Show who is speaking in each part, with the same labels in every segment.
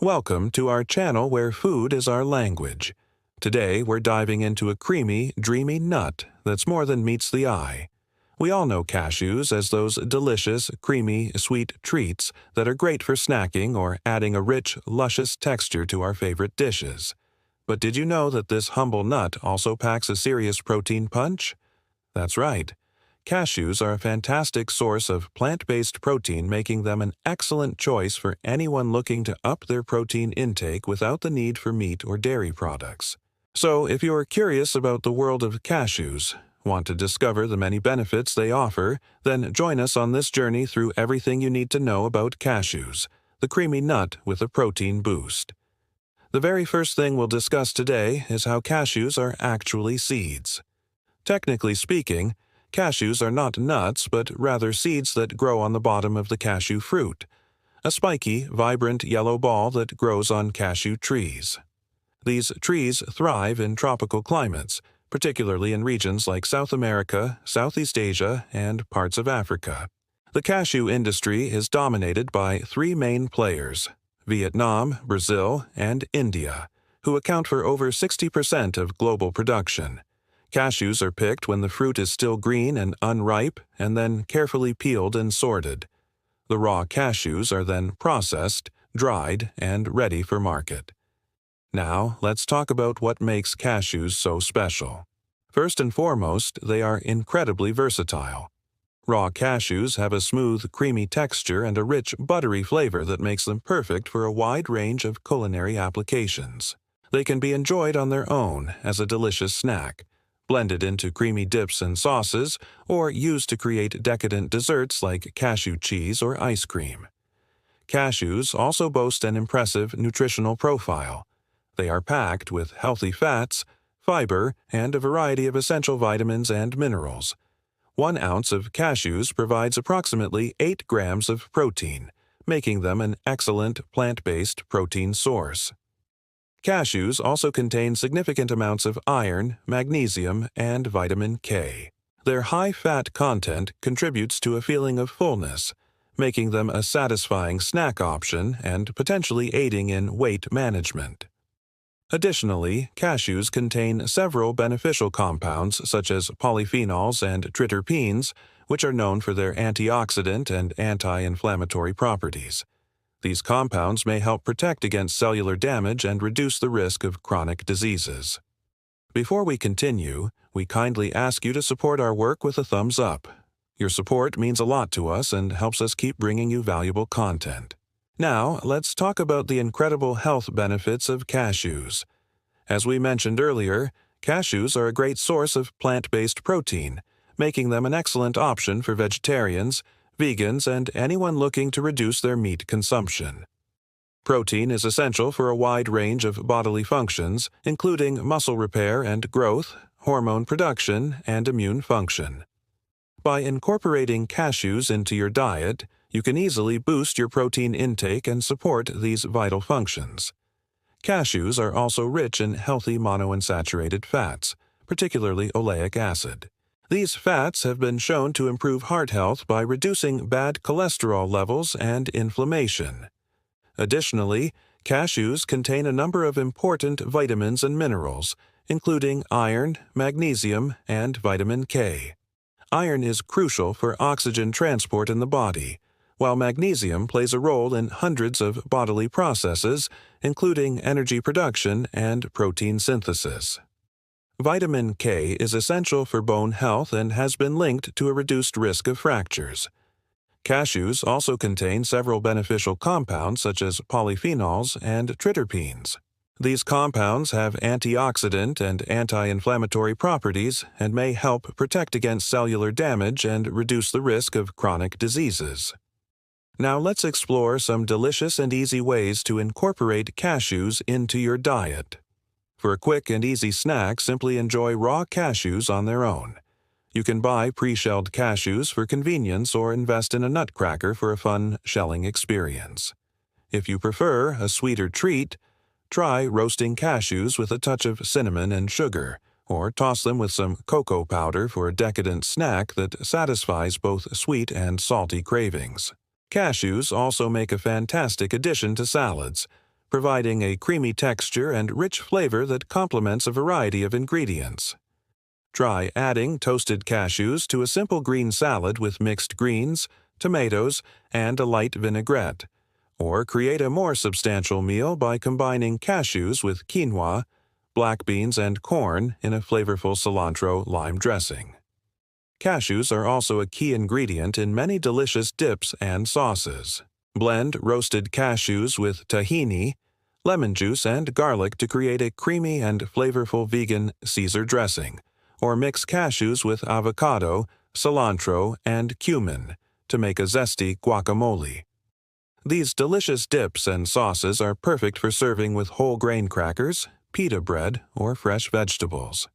Speaker 1: Welcome to our channel where food is our language. Today we're diving into a creamy, dreamy nut that's more than meets the eye. We all know cashews as those delicious, creamy, sweet treats that are great for snacking or adding a rich, luscious texture to our favorite dishes. But did you know that this humble nut also packs a serious protein punch? That's right. Cashews are a fantastic source of plant-based protein, making them an excellent choice for anyone looking to up their protein intake without the need for meat or dairy products. So, if you're curious about the world of cashews, want to discover the many benefits they offer, then join us on this journey through everything you need to know about cashews, the creamy nut with a protein boost. The very first thing we'll discuss today is how cashews are actually seeds. Technically speaking, cashews are not nuts, but rather seeds that grow on the bottom of the cashew fruit, a spiky, vibrant yellow ball that grows on cashew trees. These trees thrive in tropical climates, particularly in regions like South America, Southeast Asia, and parts of Africa. The cashew industry is dominated by three main players: Vietnam, Brazil, and India, who account for over 60% of global production. Cashews are picked when the fruit is still green and unripe, and then carefully peeled and sorted. The raw cashews are then processed, dried, and ready for market. Now, let's talk about what makes cashews so special. First and foremost, they are incredibly versatile. Raw cashews have a smooth, creamy texture and a rich, buttery flavor that makes them perfect for a wide range of culinary applications. They can be enjoyed on their own as a delicious snack, blended into creamy dips and sauces, or used to create decadent desserts like cashew cheese or ice cream. Cashews also boast an impressive nutritional profile. They are packed with healthy fats, fiber, and a variety of essential vitamins and minerals. 1 ounce of cashews provides approximately 8 grams of protein, making them an excellent plant-based protein source. Cashews also contain significant amounts of iron, magnesium, and vitamin K. Their high fat content contributes to a feeling of fullness, making them a satisfying snack option and potentially aiding in weight management. Additionally, cashews contain several beneficial compounds such as polyphenols and triterpenes, which are known for their antioxidant and anti-inflammatory properties. These compounds may help protect against cellular damage and reduce the risk of chronic diseases. Before we continue, we kindly ask you to support our work with a thumbs up. Your support means a lot to us and helps us keep bringing you valuable content. Now, let's talk about the incredible health benefits of cashews. As we mentioned earlier, cashews are a great source of plant-based protein, making them an excellent option for vegetarians, vegans, and anyone looking to reduce their meat consumption. Protein is essential for a wide range of bodily functions, including muscle repair and growth, hormone production, and immune function. By incorporating cashews into your diet, you can easily boost your protein intake and support these vital functions. Cashews are also rich in healthy monounsaturated fats, particularly oleic acid. These fats have been shown to improve heart health by reducing bad cholesterol levels and inflammation. Additionally, cashews contain a number of important vitamins and minerals, including iron, magnesium, and vitamin K. Iron is crucial for oxygen transport in the body, while magnesium plays a role in hundreds of bodily processes, including energy production and protein synthesis. Vitamin K is essential for bone health and has been linked to a reduced risk of fractures. Cashews also contain several beneficial compounds such as polyphenols and triterpenes. These compounds have antioxidant and anti-inflammatory properties and may help protect against cellular damage and reduce the risk of chronic diseases. Now let's explore some delicious and easy ways to incorporate cashews into your diet. For a quick and easy snack, simply enjoy raw cashews on their own. You can buy pre-shelled cashews for convenience or invest in a nutcracker for a fun shelling experience. If you prefer a sweeter treat, try roasting cashews with a touch of cinnamon and sugar, or toss them with some cocoa powder for a decadent snack that satisfies both sweet and salty cravings. Cashews also make a fantastic addition to salads, providing a creamy texture and rich flavor that complements a variety of ingredients. Try adding toasted cashews to a simple green salad with mixed greens, tomatoes, and a light vinaigrette, or create a more substantial meal by combining cashews with quinoa, black beans, and corn in a flavorful cilantro-lime dressing. Cashews are also a key ingredient in many delicious dips and sauces. Blend roasted cashews with tahini, lemon juice, and garlic to create a creamy and flavorful vegan Caesar dressing, or mix cashews with avocado, cilantro, and cumin to make a zesty guacamole. These delicious dips and sauces are perfect for serving with whole grain crackers, pita bread, or fresh vegetables.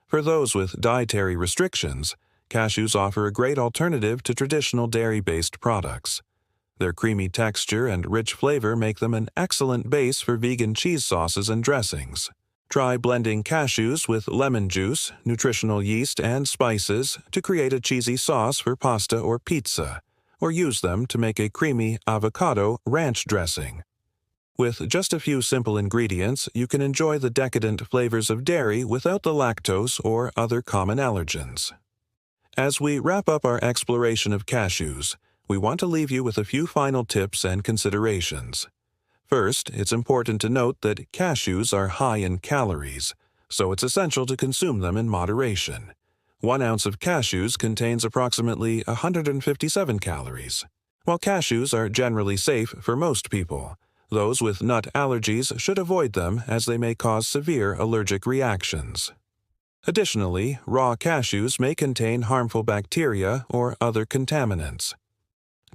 Speaker 1: For those with dietary restrictions, cashews offer a great alternative to traditional dairy-based products. Their creamy texture and rich flavor make them an excellent base for vegan cheese sauces and dressings. Try blending cashews with lemon juice, nutritional yeast, and spices to create a cheesy sauce for pasta or pizza, or use them to make a creamy avocado ranch dressing. With just a few simple ingredients, you can enjoy the decadent flavors of dairy without the lactose or other common allergens. As we wrap up our exploration of cashews, we want to leave you with a few final tips and considerations. First, it's important to note that cashews are high in calories, so it's essential to consume them in moderation. 1 ounce of cashews contains approximately 157 calories. While cashews are generally safe for most people, those with nut allergies should avoid them as they may cause severe allergic reactions. Additionally, raw cashews may contain harmful bacteria or other contaminants.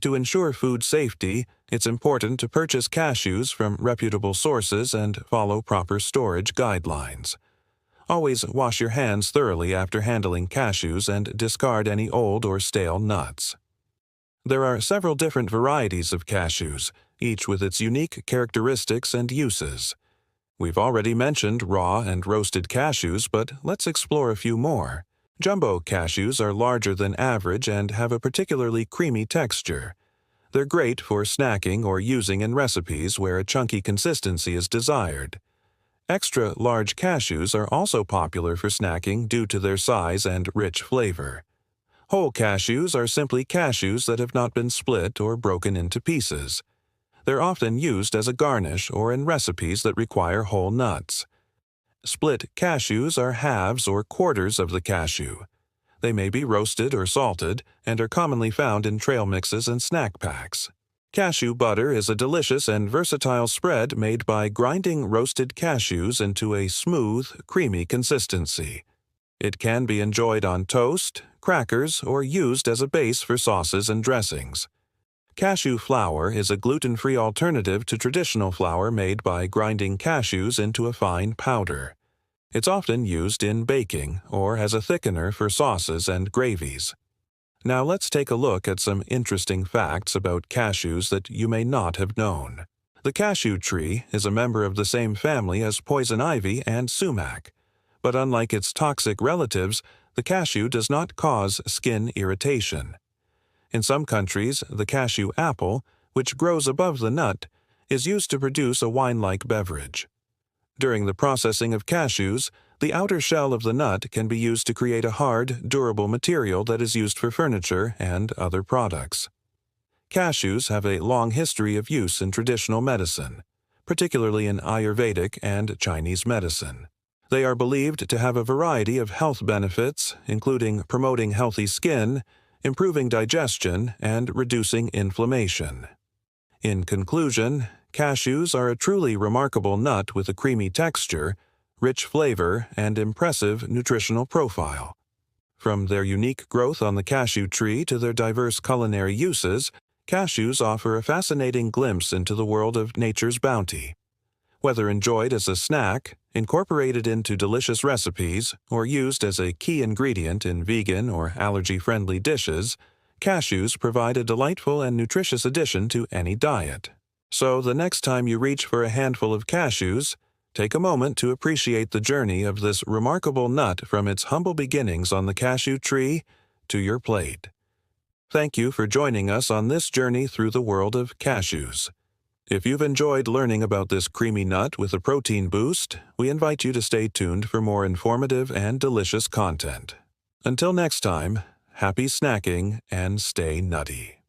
Speaker 1: To ensure food safety, it's important to purchase cashews from reputable sources and follow proper storage guidelines. Always wash your hands thoroughly after handling cashews and discard any old or stale nuts. There are several different varieties of cashews, each with its unique characteristics and uses. We've already mentioned raw and roasted cashews, but let's explore a few more. Jumbo cashews are larger than average and have a particularly creamy texture. They're great for snacking or using in recipes where a chunky consistency is desired. Extra large cashews are also popular for snacking due to their size and rich flavor. Whole cashews are simply cashews that have not been split or broken into pieces. They're often used as a garnish or in recipes that require whole nuts. Split cashews are halves or quarters of the cashew. They may be roasted or salted and are commonly found in trail mixes and snack packs. Cashew butter is a delicious and versatile spread made by grinding roasted cashews into a smooth, creamy consistency. It can be enjoyed on toast, crackers, or used as a base for sauces and dressings. Cashew flour is a gluten-free alternative to traditional flour made by grinding cashews into a fine powder. It's often used in baking or as a thickener for sauces and gravies. Now let's take a look at some interesting facts about cashews that you may not have known. The cashew tree is a member of the same family as poison ivy and sumac, but unlike its toxic relatives, the cashew does not cause skin irritation. In some countries, the cashew apple, which grows above the nut, is used to produce a wine-like beverage. During the processing of cashews, the outer shell of the nut can be used to create a hard, durable material that is used for furniture and other products. Cashews have a long history of use in traditional medicine, particularly in Ayurvedic and Chinese medicine. They are believed to have a variety of health benefits, including promoting healthy skin, improving digestion, and reducing inflammation. In conclusion, cashews are a truly remarkable nut with a creamy texture, rich flavor, and impressive nutritional profile. From their unique growth on the cashew tree to their diverse culinary uses, cashews offer a fascinating glimpse into the world of nature's bounty. Whether enjoyed as a snack, incorporated into delicious recipes, or used as a key ingredient in vegan or allergy-friendly dishes, cashews provide a delightful and nutritious addition to any diet. So the next time you reach for a handful of cashews, take a moment to appreciate the journey of this remarkable nut from its humble beginnings on the cashew tree to your plate. Thank you for joining us on this journey through the world of cashews. If you've enjoyed learning about this creamy nut with a protein boost, we invite you to stay tuned for more informative and delicious content. Until next time, happy snacking and stay nutty.